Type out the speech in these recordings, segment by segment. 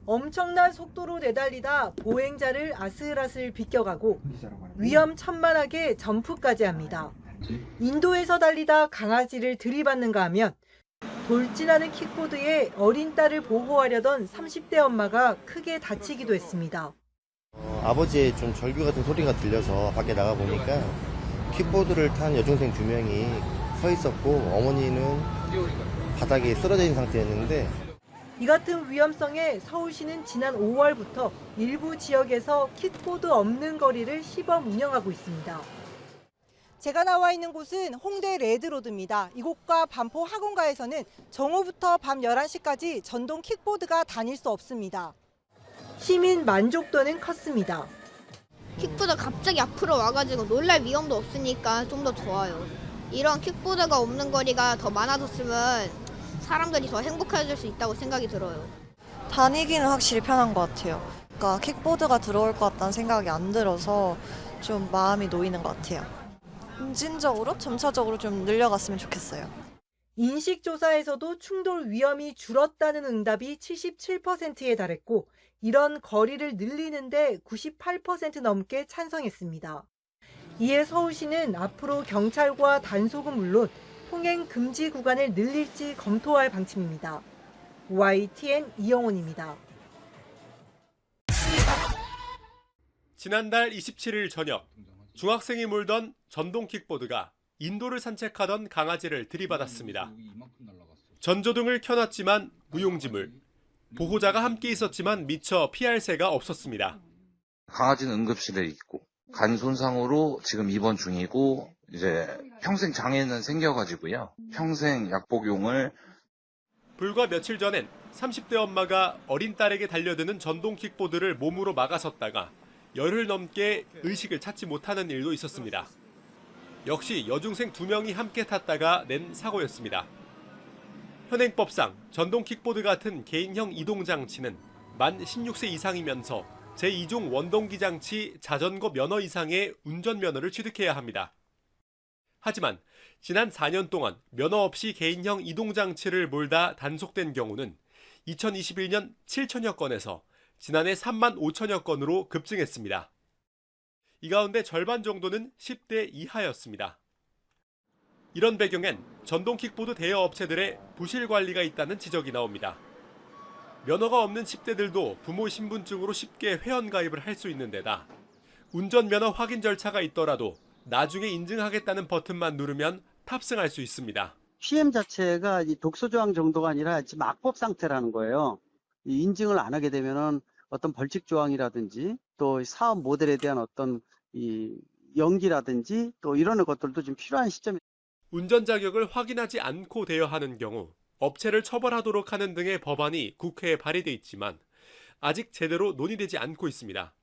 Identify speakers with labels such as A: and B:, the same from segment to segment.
A: 엄청난 속도로 내달리다 보행자를 아슬아슬 비껴가고 위험천만하게 점프까지 합니다. 인도에서 달리다 강아지를 들이받는가 하면 돌진하는 킥보드에 어린 딸을 보호하려던 30대 엄마가 크게 다치기도 했습니다.
B: 아버지의 좀 절규 같은 소리가 들려서 밖에 나가 보니까 킥보드를 탄 여중생 2명이 서 있었고 어머니는 바닥에 쓰러져 있는 상태였는데,
A: 이 같은 위험성에 서울시는 지난 5월부터 일부 지역에서 킥보드 없는 거리를 시범 운영하고 있습니다. 제가 나와 있는 곳은 홍대 레드로드입니다. 이곳과 반포 학원가에서는 정오부터 밤 11시까지 전동 킥보드가 다닐 수 없습니다. 시민 만족도는 컸습니다.
C: 킥보드 갑자기 앞으로 와가지고 놀랄 위험도 없으니까 좀 더 좋아요. 이런 킥보드가 없는 거리가 더 많아졌으면 사람들이 더 행복해질 수 있다고 생각이 들어요.
D: 다니기는 확실히 편한 것 같아요. 그러니까 킥보드가 들어올 것 같다는 생각이 안 들어서 좀 마음이 놓이는 것 같아요. 점진적으로, 점차적으로 좀 늘려갔으면 좋겠어요.
A: 인식조사에서도 충돌 위험이 줄었다는 응답이 77%에 달했고, 이런 거리를 늘리는데 98% 넘게 찬성했습니다. 이에 서울시는 앞으로 경찰과 단속은 물론 통행 금지 구간을 늘릴지 검토할 방침입니다. YTN 이영훈입니다.
E: 지난달 27일 저녁, 중학생이 몰던 전동 킥보드가 인도를 산책하던 강아지를 들이받았습니다. 전조등을 켜놨지만 무용지물, 보호자가 함께 있었지만 미처 피할 새가 없었습니다.
F: 강아지는 응급실에 있고 간 손상으로 지금 입원 중이고 이제 평생 장애는 생겨가지고요. 평생 약 복용을.
E: 불과 며칠 전엔 30대 엄마가 어린 딸에게 달려드는 전동 킥보드를 몸으로 막아섰다가 열흘 넘게 의식을 찾지 못하는 일도 있었습니다. 역시 여중생 2명이 함께 탔다가 낸 사고였습니다. 현행법상 전동 킥보드 같은 개인형 이동장치는 만 16세 이상이면서 제2종 원동기 장치 자전거 면허 이상의 운전면허를 취득해야 합니다. 하지만 지난 4년 동안 면허 없이 개인형 이동장치를 몰다 단속된 경우는 2021년 7천여 건에서 지난해 3만 5천여 건으로 급증했습니다. 이 가운데 절반 정도는 10대 이하였습니다. 이런 배경엔 전동 킥보드 대여 업체들의 부실 관리가 있다는 지적이 나옵니다. 면허가 없는 10대들도 부모 신분증으로 쉽게 회원가입을 할 수 있는 데다 운전면허 확인 절차가 있더라도 나중에 인증하겠다는 버튼만 누르면 탑승할 수 있습니다.
G: PM 자체가 이 독소조항 정도가 아니라 지금 악법 상태라는 거예요. 이 인증을 안 하게 되면은 어떤 벌칙 조항이라든지 또 사업 모델에 대한 어떤 이 연기라든지 또 이런 것들도 좀 필요한 시점에.
E: 운전 자격을 확인하지 않고 대여하는 경우 업체를 처벌하도록 하는 등의 법안이 국회에 발의돼 있지만 아직 제대로 논의되지 않고 있습니다.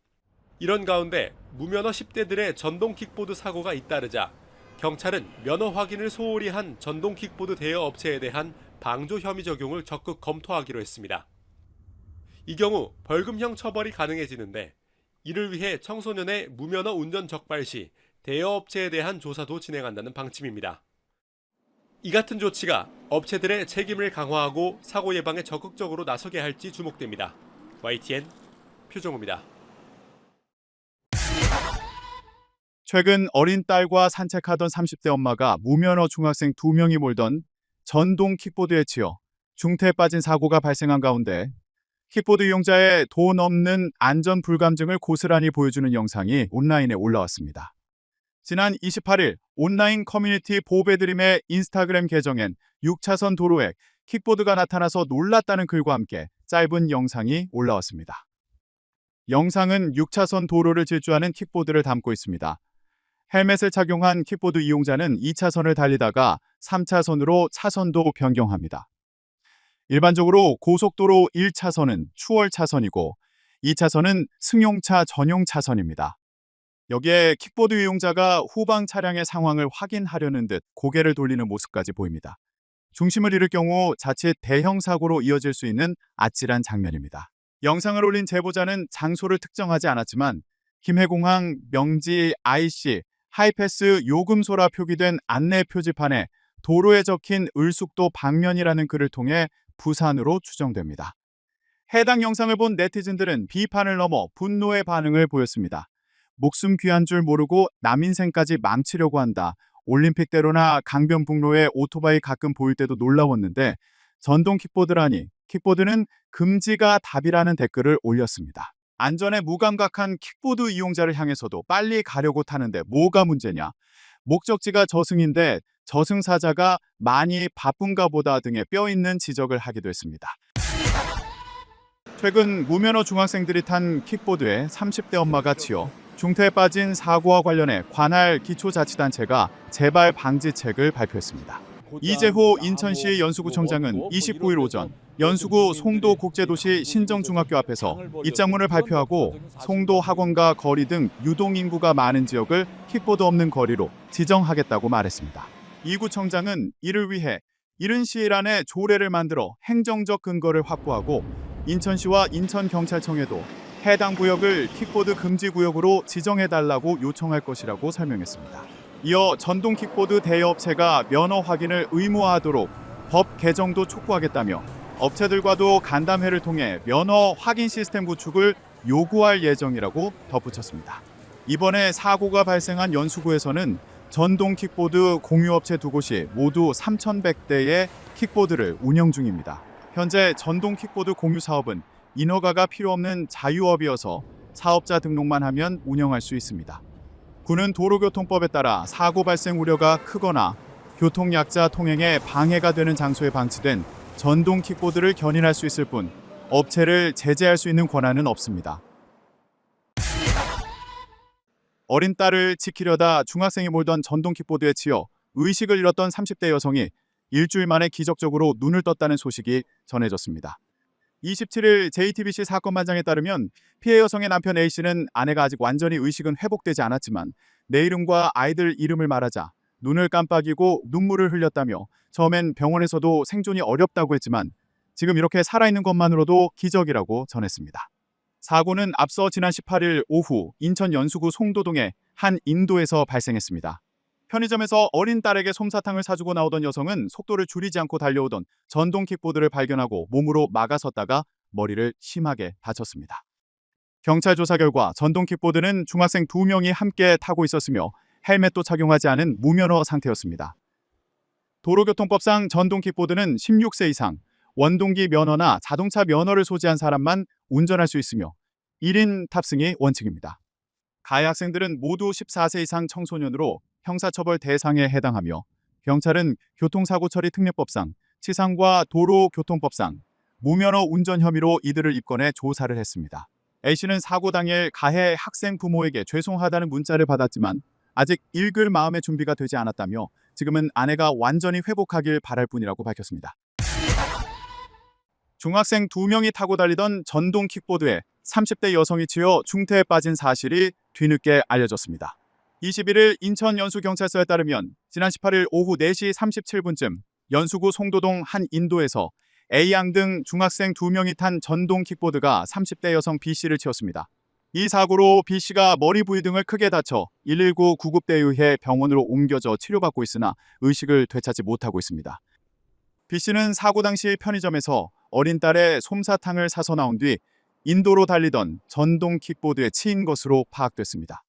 E: 이런 가운데 무면허 10대들의 전동 킥보드 사고가 잇따르자 경찰은 면허 확인을 소홀히 한 전동 킥보드 대여 업체에 대한 방조 혐의 적용을 적극 검토하기로 했습니다. 이 경우 벌금형 처벌이 가능해지는데 이를 위해 청소년의 무면허 운전 적발 시 대여 업체에 대한 조사도 진행한다는 방침입니다. 이 같은 조치가 업체들의 책임을 강화하고 사고 예방에 적극적으로 나서게 할지 주목됩니다. YTN 표정우입니다.
H: 최근 어린 딸과 산책하던 30대 엄마가 무면허 중학생 2명이 몰던 전동 킥보드에 치여 중태에 빠진 사고가 발생한 가운데 킥보드 이용자의 돈 없는 안전 불감증을 고스란히 보여주는 영상이 온라인에 올라왔습니다. 지난 28일 온라인 커뮤니티 보배드림의 인스타그램 계정엔 6차선 도로에 킥보드가 나타나서 놀랐다는 글과 함께 짧은 영상이 올라왔습니다. 영상은 6차선 도로를 질주하는 킥보드를 담고 있습니다. 헬멧을 착용한 킥보드 이용자는 2차선을 달리다가 3차선으로 차선도 변경합니다. 일반적으로 고속도로 1차선은 추월 차선이고 2차선은 승용차 전용 차선입니다. 여기에 킥보드 이용자가 후방 차량의 상황을 확인하려는 듯 고개를 돌리는 모습까지 보입니다. 중심을 잃을 경우 자칫 대형 사고로 이어질 수 있는 아찔한 장면입니다. 영상을 올린 제보자는 장소를 특정하지 않았지만 김해공항 명지 IC 하이패스 요금소라 표기된 안내 표지판에 도로에 적힌 을숙도 방면이라는 글을 통해 부산으로 추정됩니다. 해당 영상을 본 네티즌들은 비판을 넘어 분노의 반응을 보였습니다. 목숨 귀한 줄 모르고 남 인생까지 망치려고 한다. 올림픽대로나 강변북로에 오토바이 가끔 보일 때도 놀라웠는데 전동 킥보드라니, 킥보드는 금지가 답이라는 댓글을 올렸습니다. 안전에 무감각한 킥보드 이용자를 향해서도 빨리 가려고 타는데 뭐가 문제냐? 목적지가 저승인데 저승사자가 많이 바쁜가 보다 등의 뼈 있는 지적을 하기도 했습니다. 최근 무면허 중학생들이 탄 킥보드에 30대 엄마가 치여 중태에 빠진 사고와 관련해 관할 기초자치단체가 재발 방지책을 발표했습니다. 이재호 인천시 연수구청장은 29일 오전 연수구 송도 국제도시 신정중학교 앞에서 입장문을 발표하고 송도 학원과 거리 등 유동인구가 많은 지역을 킥보드 없는 거리로 지정하겠다고 말했습니다. 이 구청장은 이를 위해 이른 시일 안에 조례를 만들어 행정적 근거를 확보하고 인천시와 인천경찰청에도 해당 구역을 킥보드 금지 구역으로 지정해달라고 요청할 것이라고 설명했습니다. 이어 전동 킥보드 대여업체가 면허 확인을 의무화하도록 법 개정도 촉구하겠다며 업체들과도 간담회를 통해 면허 확인 시스템 구축을 요구할 예정이라고 덧붙였습니다. 이번에 사고가 발생한 연수구에서는 전동 킥보드 공유업체 두 곳이 모두 3,100대의 킥보드를 운영 중입니다. 현재 전동 킥보드 공유 사업은 인허가가 필요 없는 자유업이어서 사업자 등록만 하면 운영할 수 있습니다. 구는 도로교통법에 따라 사고 발생 우려가 크거나 교통약자 통행에 방해가 되는 장소에 방치된 전동 킥보드를 견인할 수 있을 뿐 업체를 제재할 수 있는 권한은 없습니다. 어린 딸을 지키려다 중학생이 몰던 전동 킥보드에 치여 의식을 잃었던 30대 여성이 일주일 만에 기적적으로 눈을 떴다는 소식이 전해졌습니다. 27일 JTBC 사건반장에 따르면 피해 여성의 남편 A씨는 아내가 아직 완전히 의식은 회복되지 않았지만 내 이름과 아이들 이름을 말하자 눈을 깜빡이고 눈물을 흘렸다며 처음엔 병원에서도 생존이 어렵다고 했지만 지금 이렇게 살아있는 것만으로도 기적이라고 전했습니다. 사고는 앞서 지난 18일 오후 인천 연수구 송도동의 한 인도에서 발생했습니다. 편의점에서 어린 딸에게 솜사탕을 사주고 나오던 여성은 속도를 줄이지 않고 달려오던 전동 킥보드를 발견하고 몸으로 막아섰다가 머리를 심하게 다쳤습니다. 경찰 조사 결과 전동 킥보드는 중학생 2명이 함께 타고 있었으며 헬멧도 착용하지 않은 무면허 상태였습니다. 도로교통법상 전동 킥보드는 16세 이상, 원동기 면허나 자동차 면허를 소지한 사람만 운전할 수 있으며 1인 탑승이 원칙입니다. 가해 학생들은 모두 14세 이상 청소년으로 형사처벌 대상에 해당하며 경찰은 교통사고 처리 특례법상, 치상과 도로교통법상, 무면허 운전 혐의로 이들을 입건해 조사를 했습니다. A씨는 사고 당일 가해 학생 부모에게 죄송하다는 문자를 받았지만 아직 읽을 마음의 준비가 되지 않았다며 지금은 아내가 완전히 회복하길 바랄 뿐이라고 밝혔습니다. 중학생 2명이 타고 달리던 전동 킥보드에 30대 여성이 치여 중태에 빠진 사실이 뒤늦게 알려졌습니다. 21일 인천 연수경찰서에 따르면 지난 18일 오후 4시 37분쯤 연수구 송도동 한 인도에서 A양 등 중학생 2명이 탄 전동 킥보드가 30대 여성 B씨를 치었습니다. 이 사고로 B씨가 머리 부위 등을 크게 다쳐 119 구급대에 의해 병원으로 옮겨져 치료받고 있으나 의식을 되찾지 못하고 있습니다. B씨는 사고 당시 편의점에서 어린 딸의 솜사탕을 사서 나온 뒤 인도로 달리던 전동 킥보드에 치인 것으로 파악됐습니다.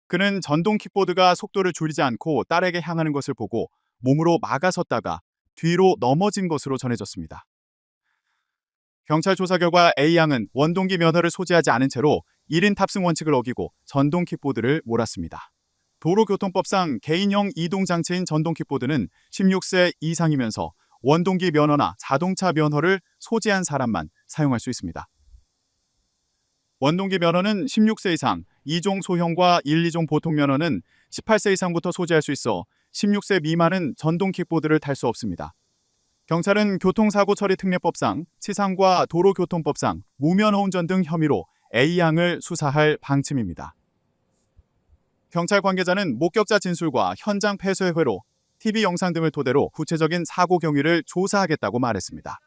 H: 그는 전동 킥보드가 속도를 줄이지 않고 딸에게 향하는 것을 보고 몸으로 막아섰다가 뒤로 넘어진 것으로 전해졌습니다. 경찰 조사 결과 A양은 원동기 면허를 소지하지 않은 채로 1인 탑승 원칙을 어기고 전동 킥보드를 몰았습니다. 도로교통법상 개인형 이동장치인 전동 킥보드는 16세 이상이면서 원동기 면허나 자동차 면허를 소지한 사람만 사용할 수 있습니다. 원동기 면허는 16세 이상, 2종 소형과 1, 2종 보통 면허는 18세 이상부터 소지할 수 있어 16세 미만은 전동 킥보드를 탈 수 없습니다. 경찰은 교통사고 처리 특례법상, 치상과 도로교통법상, 무면허 운전 등 혐의로 A양을 수사할 방침입니다. 경찰 관계자는 목격자 진술과 현장 폐쇄 회로, TV 영상 등을 토대로 구체적인 사고 경위를 조사하겠다고 말했습니다.